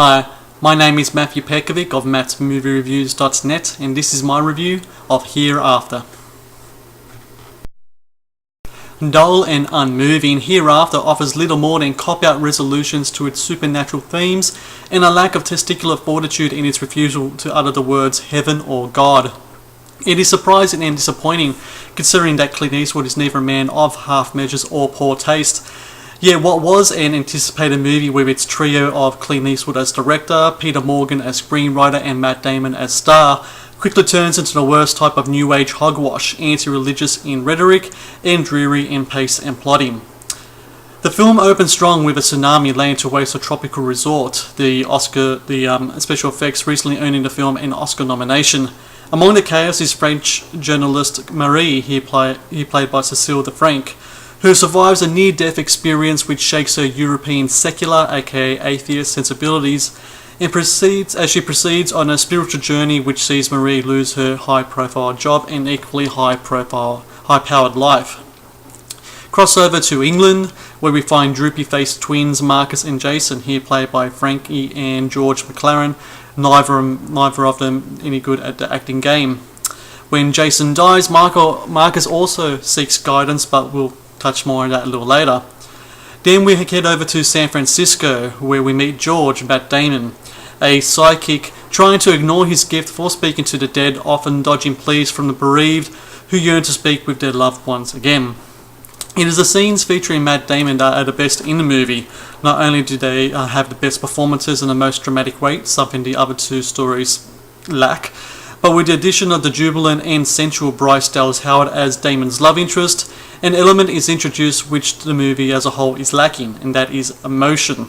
Hi, my name is Matthew Pejkovic of mattsmoviereviews.net, and this is my review of Hereafter. Dull and unmoving, Hereafter offers little more than cop-out resolutions to its supernatural themes and a lack of testicular fortitude in its refusal to utter the words heaven or God. It is surprising and disappointing, considering that Clint Eastwood is neither a man of half measures or poor taste. Yet what was an anticipated movie with its trio of Clint Eastwood as director, Peter Morgan as screenwriter, and Matt Damon as star quickly turns into the worst type of new age hogwash, anti-religious in rhetoric and dreary in pace and plotting. The film opens strong with a tsunami laying to waste a tropical resort, the special effects recently earning the film an Oscar nomination. Among the chaos is French journalist Marie, here played by Cecile de Franck, who survives a near-death experience which shakes her European secular, aka atheist, sensibilities, and proceeds on a spiritual journey which sees Marie lose her high-profile job and equally high-powered life. Crossover to England, where we find droopy-faced twins Marcus and Jason, here played by Frankie and George McLaren, neither of them any good at the acting game. When Jason dies, Marcus also seeks guidance, but we'll touch more on that a little later. Then we head over to San Francisco, where we meet George, Matt Damon, a psychic trying to ignore his gift for speaking to the dead, often dodging pleas from the bereaved who yearn to speak with their loved ones again. It is the scenes featuring Matt Damon that are the best in the movie. Not only do they have the best performances and the most dramatic weight, something the other two stories lack, but with the addition of the jubilant and sensual Bryce Dallas Howard as Damon's love interest, an element is introduced which the movie as a whole is lacking, and that is emotion.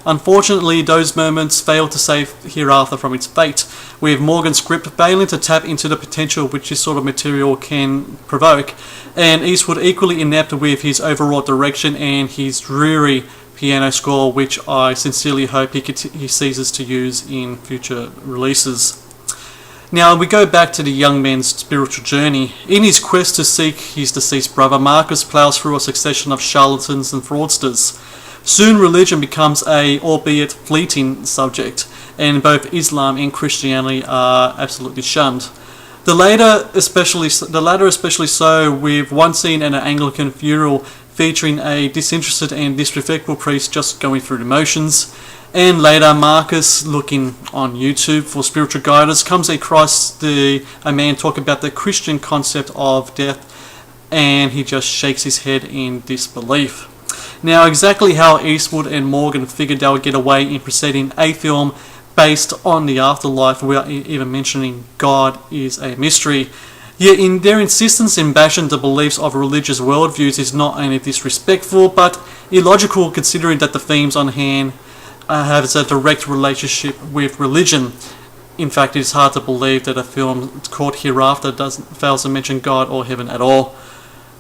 Unfortunately, those moments fail to save Hereafter from its fate, with Morgan's script failing to tap into the potential which this sort of material can provoke, and Eastwood equally inept with his overwrought direction and his dreary piano score, which I sincerely hope he ceases to use in future releases. Now we go back to the young man's spiritual journey. In his quest to seek his deceased brother, Marcus plows through a succession of charlatans and fraudsters. Soon religion becomes a, albeit fleeting, subject, and both Islam and Christianity are absolutely shunned. The latter especially so, with one scene at an Anglican funeral featuring a disinterested and disrespectful priest just going through the motions. And later, Marcus, looking on YouTube for spiritual guidance, comes across a man talking about the Christian concept of death, and he just shakes his head in disbelief. Now, exactly how Eastwood and Morgan figured they would get away in preceding a film based on the afterlife without even mentioning God is a mystery. Yet in their insistence in bashing the beliefs of religious worldviews is not only disrespectful, but illogical, considering that the themes on hand has a direct relationship with religion. In fact, it is hard to believe that a film called Hereafter fails to mention God or heaven at all.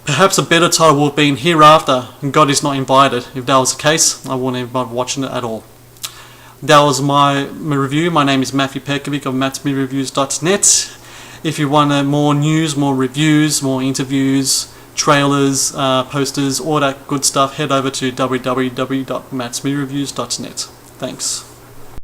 Perhaps a better title would have been Hereafter, and God is not invited. If that was the case, I wouldn't even bother watching it at all. That was my review. My name is Matthew Pejkovic of mattsmoviereviews.net. If you want more news, more reviews, more interviews, trailers, posters, all that good stuff, head over to www.mattsmoviereviews.net. Thanks.